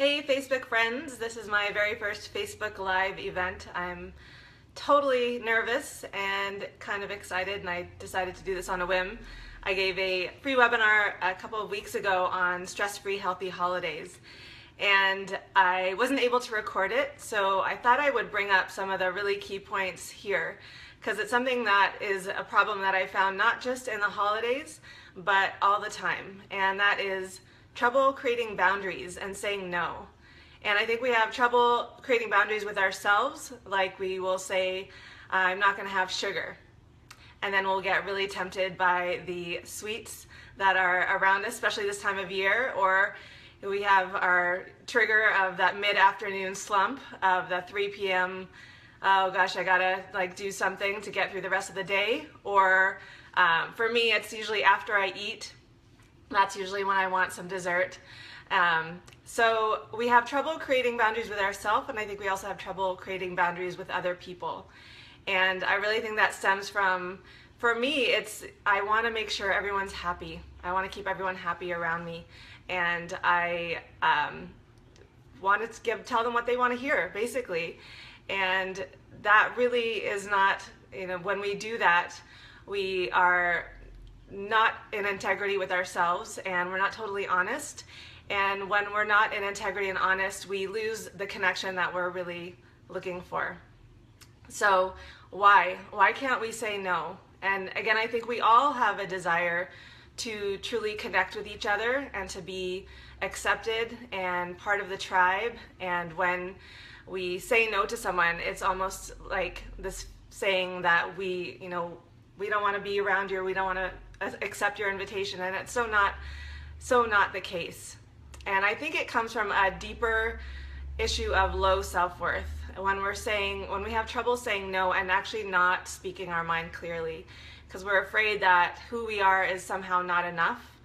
Hey Facebook friends, this is my very first Facebook Live event. I'm totally nervous and kind of excited, and I decided to do this on a whim. I gave a free webinar a couple of weeks ago on stress-free healthy holidays, and I wasn't able to record it, so I thought I would bring up some of the really key points here, because it's something that is a problem that I found not just in the holidays but all the time, and that is trouble creating boundaries and saying no. And I think we have trouble creating boundaries with ourselves, like we will say, I'm not going to have sugar. And then we'll get really tempted by the sweets that are around us, especially this time of year, or we have our trigger of that mid-afternoon slump of the 3 p.m., oh gosh, I gotta do something to get through the rest of the day. Or for me, it's usually after I eat. That's usually when I want some dessert. So we have trouble creating boundaries with ourselves, and I think we also have trouble creating boundaries with other people. And I really think that stems from, for me, I want to make sure everyone's happy. I want to keep everyone happy around me. And I want to tell them what they want to hear, basically. And that really is not, when we do that, we are not in integrity with ourselves, and we're not totally honest. And when we're not in integrity and honest, we lose the connection that we're really looking for. So why can't we say no? And again, I think we all have a desire to truly connect with each other and to be accepted and part of the tribe. And when we say no to someone, it's almost like this saying that we don't want to be around you, or we don't want to accept your invitation, and it's so not the case. And I think it comes from a deeper issue of low self-worth, when we have trouble saying no and actually not speaking our mind clearly, because we're afraid that who we are is somehow not enough,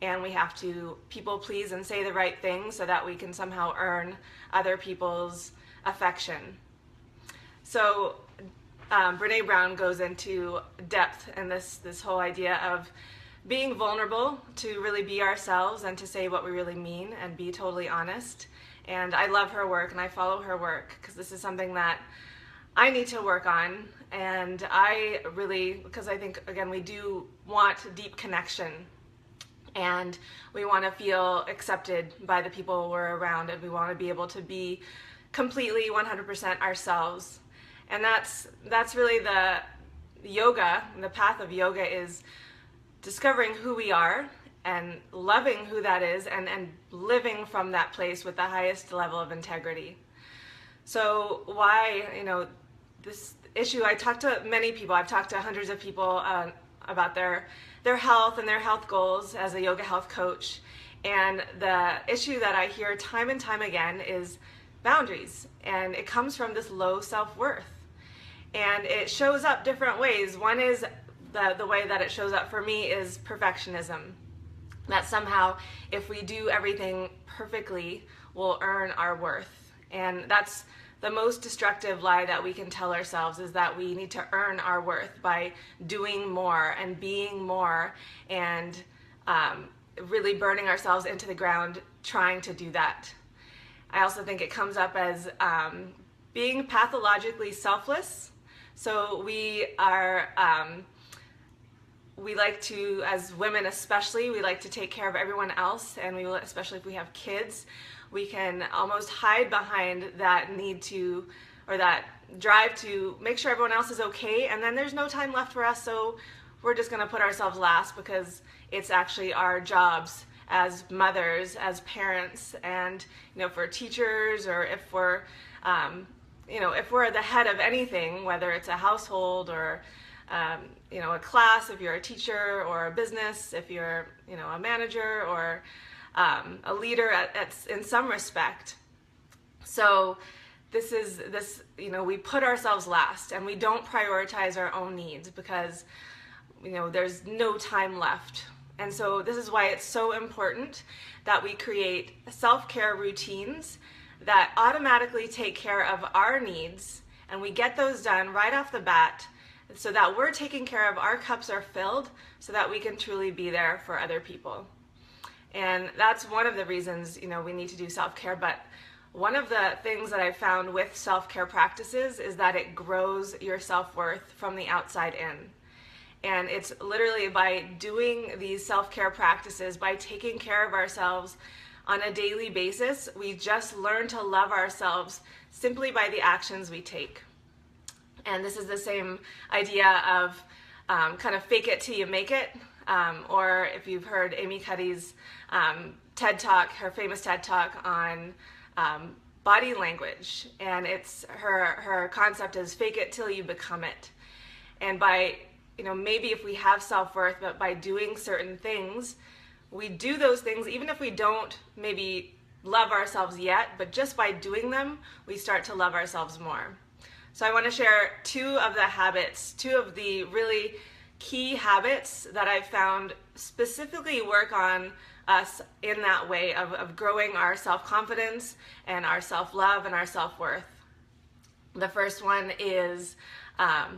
and we have to people please and say the right thing so that we can somehow earn other people's affection. So Brene Brown goes into depth in this whole idea of being vulnerable to really be ourselves and to say what we really mean and be totally honest. And I love her work and I follow her work because this is something that I need to work on. And because I think, again, we do want deep connection, and we want to feel accepted by the people we're around, and we want to be able to be completely 100% ourselves. And that's really the path of yoga, is discovering who we are and loving who that is, and living from that place with the highest level of integrity. So why, this issue, I talked to many people, I've talked to hundreds of people about their health and their health goals as a yoga health coach. And the issue that I hear time and time again is boundaries, and it comes from this low self-worth. And it shows up different ways. One is the way that it shows up for me is perfectionism. That somehow if we do everything perfectly, we'll earn our worth. And that's the most destructive lie that we can tell ourselves, is that we need to earn our worth by doing more and being more, and really burning ourselves into the ground trying to do that. I also think it comes up as being pathologically selfless. So we like to, as women especially, we like to take care of everyone else, and especially if we have kids, we can almost hide behind that need to, or that drive to make sure everyone else is okay, and then there's no time left for us, so we're just going to put ourselves last because it's actually our jobs as mothers, as parents, and for teachers, or if we're if we're the head of anything, whether it's a household or a class, if you're a teacher, or a business, if you're a manager, or a leader in some respect. So we put ourselves last, and we don't prioritize our own needs because there's no time left. And so this is why it's so important that we create self-care routines that automatically take care of our needs, and we get those done right off the bat, so that we're taking care of, our cups are filled, so that we can truly be there for other people. And that's one of the reasons, we need to do self-care. But one of the things that I've found with self-care practices is that it grows your self-worth from the outside in. And it's literally by doing these self-care practices, by taking care of ourselves on a daily basis, we just learn to love ourselves simply by the actions we take. And this is the same idea of kind of fake it till you make it. Or if you've heard Amy Cuddy's TED Talk, her famous TED Talk on body language. And it's her concept is fake it till you become it. And by maybe if we have self-worth, but by doing certain things, we do those things, even if we don't maybe love ourselves yet, but just by doing them, we start to love ourselves more. So I want to share two of the really key habits that I've found specifically work on us in that way of growing our self-confidence and our self-love and our self-worth. The first one is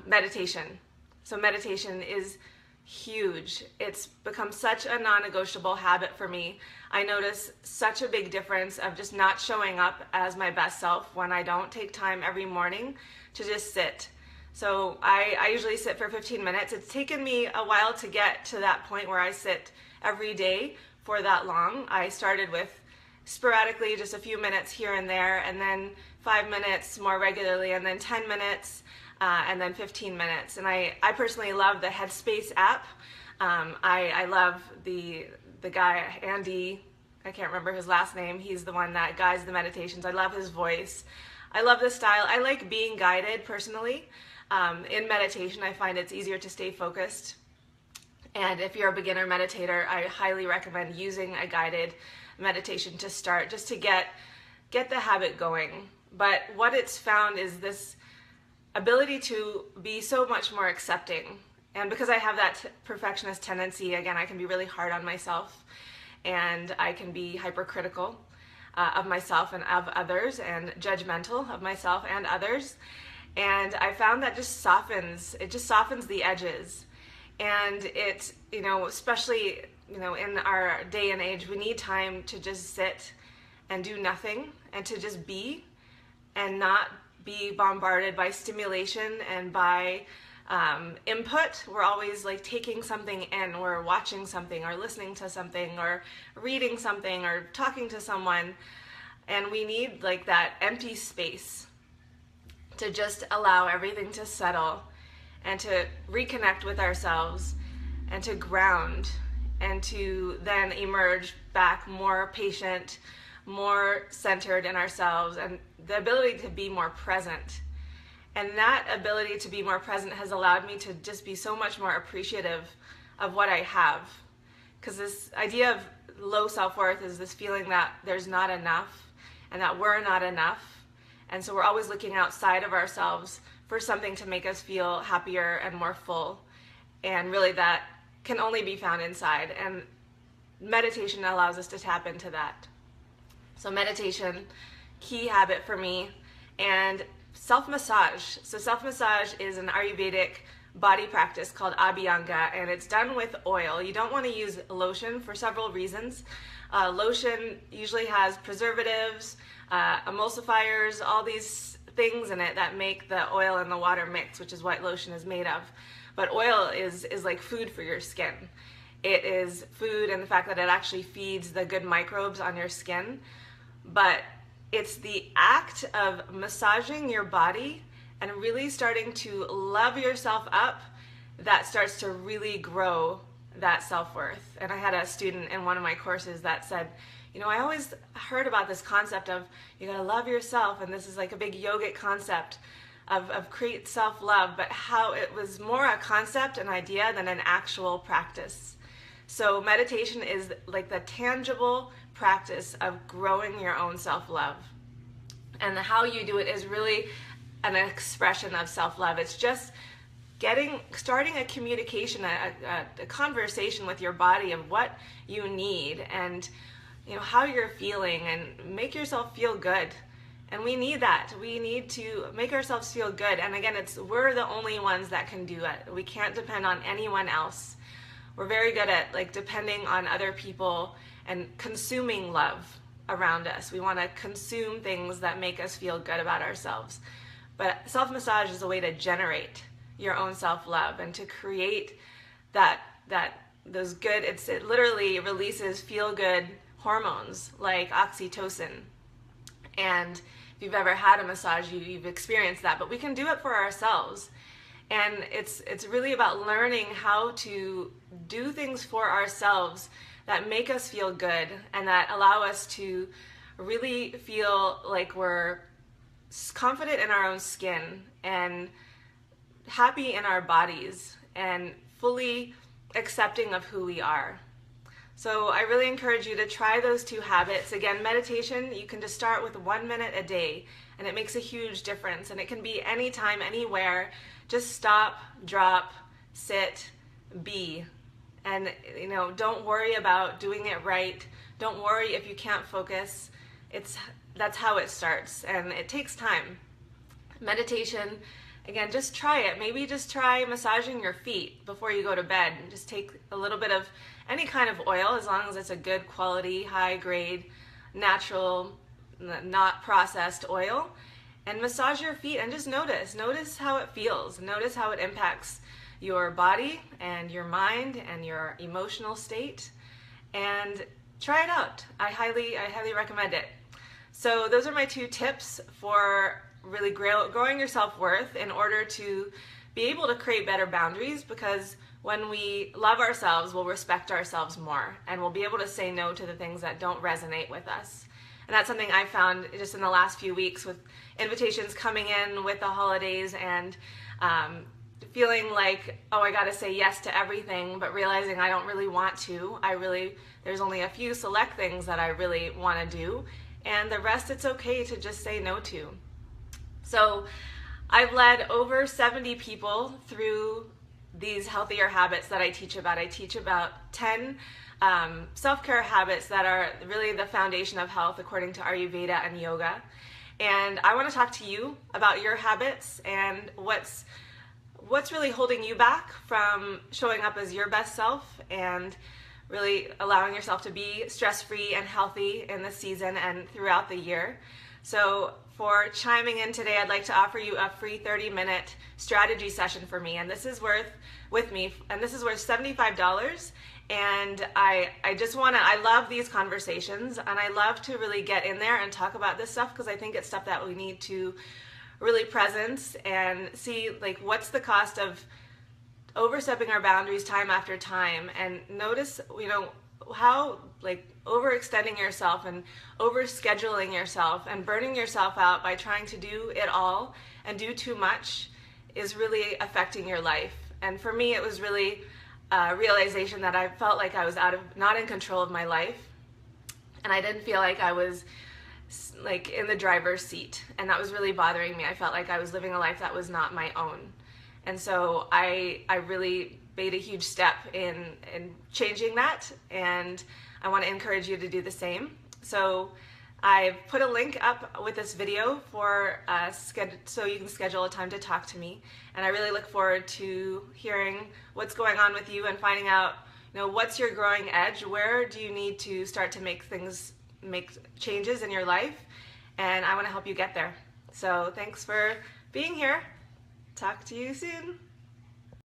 meditation. So meditation is huge. It's become such a non-negotiable habit for me. I notice such a big difference of just not showing up as my best self when I don't take time every morning to just sit. So I usually sit for 15 minutes. It's taken me a while to get to that point where I sit every day for that long. I started with sporadically just a few minutes here and there, and then 5 minutes more regularly, and then 10 minutes, and then 15 minutes. And I personally love the Headspace app. I love the guy, Andy, I can't remember his last name. He's the one that guides the meditations. I love his voice. I love the style. I like being guided personally. In meditation, I find it's easier to stay focused. And if you're a beginner meditator, I highly recommend using a guided meditation to start, just to get the habit going. But what it's found is this ability to be so much more accepting. And because I have that perfectionist tendency, again, I can be really hard on myself, and I can be hypercritical of myself and of others, and judgmental of myself and others. And I found that just softens the edges. And it, especially, in our day and age, we need time to just sit and do nothing, and to just be, and not be bombarded by stimulation and by input. We're always like taking something in. We're watching something, or listening to something, or reading something, or talking to someone. And we need like that empty space to just allow everything to settle, and to reconnect with ourselves, and to ground, and to then emerge back more patient, more centered in ourselves, and the ability to be more present. And that ability to be more present has allowed me to just be so much more appreciative of what I have. Because this idea of low self-worth is this feeling that there's not enough, and that we're not enough. And so we're always looking outside of ourselves for something to make us feel happier and more full. And really that can only be found inside. And meditation allows us to tap into that. So meditation, key habit for me. And self-massage. So self-massage is an Ayurvedic body practice called Abhyanga, and it's done with oil. You don't want to use lotion for several reasons. Lotion usually has preservatives, emulsifiers, all these things in it that make the oil and the water mix, which is what lotion is made of. But oil is like food for your skin. It is food in the fact that it actually feeds the good microbes on your skin. But it's the act of massaging your body and really starting to love yourself up that starts to really grow that self-worth. And I had a student in one of my courses that said, I always heard about this concept of you gotta love yourself, and this is like a big yogic concept of create self-love, but how it was more a concept, an idea, than an actual practice. So meditation is like the tangible practice of growing your own self-love. And how you do it is really an expression of self-love. It's just starting a communication, a conversation with your body of what you need, and how you're feeling, and make yourself feel good. And we need that. We need to make ourselves feel good. And again, we're the only ones that can do it. We can't depend on anyone else. We're very good at depending on other people and consuming love around us. We want to consume things that make us feel good about ourselves. But self-massage is a way to generate your own self-love and to create those good, it literally releases feel-good hormones like oxytocin. And if you've ever had a massage, you've experienced that, but we can do it for ourselves. And it's really about learning how to do things for ourselves that make us feel good and that allow us to really feel like we're confident in our own skin and happy in our bodies and fully accepting of who we are. So I really encourage you to try those two habits. Again, meditation, you can just start with 1 minute a day, and it makes a huge difference. And it can be anytime, anywhere. Just stop, drop, sit, be. And don't worry about doing it right. Don't worry if you can't focus. That's how it starts, and it takes time. Meditation, again, just try it. Maybe just try massaging your feet before you go to bed. Just take a little bit of any kind of oil, as long as it's a good quality, high grade, natural, not processed oil, and massage your feet and just notice. Notice how it feels. Notice how it impacts your body and your mind and your emotional state, and try it out. I highly recommend it. So those are my 2 tips for really growing your self-worth in order to be able to create better boundaries, because when we love ourselves, we'll respect ourselves more and we'll be able to say no to the things that don't resonate with us. And that's something I found just in the last few weeks with invitations coming in with the holidays and feeling like, oh, I gotta say yes to everything, but realizing I don't really want to. There's only a few select things that I really wanna do, and the rest it's okay to just say no to. So I've led over 70 people through these healthier habits that I teach about. I teach about 10 self-care habits that are really the foundation of health according to Ayurveda and yoga. And I want to talk to you about your habits and what's really holding you back from showing up as your best self and really allowing yourself to be stress-free and healthy in this season and throughout the year. So for chiming in today, I'd like to offer you a free 30-minute strategy session for me, and this is worth $75. And I love these conversations, and I love to really get in there and talk about this stuff, because I think it's stuff that we need to really presence and see, like, what's the cost of overstepping our boundaries time after time, and notice, how overextending yourself and overscheduling yourself and burning yourself out by trying to do it all and do too much is really affecting your life. And for me, it was really a realization that I felt like I was not in control of my life, and I didn't feel like I was in the driver's seat, and that was really bothering me. I felt like I was living a life that was not my own. And so I really made a huge step in changing that, and I want to encourage you to do the same. So I've put a link up with this video so you can schedule a time to talk to me, and I really look forward to hearing what's going on with you and finding out, what's your growing edge, where do you need to start to make changes in your life, and I want to help you get there. So thanks for being here. Talk to you soon.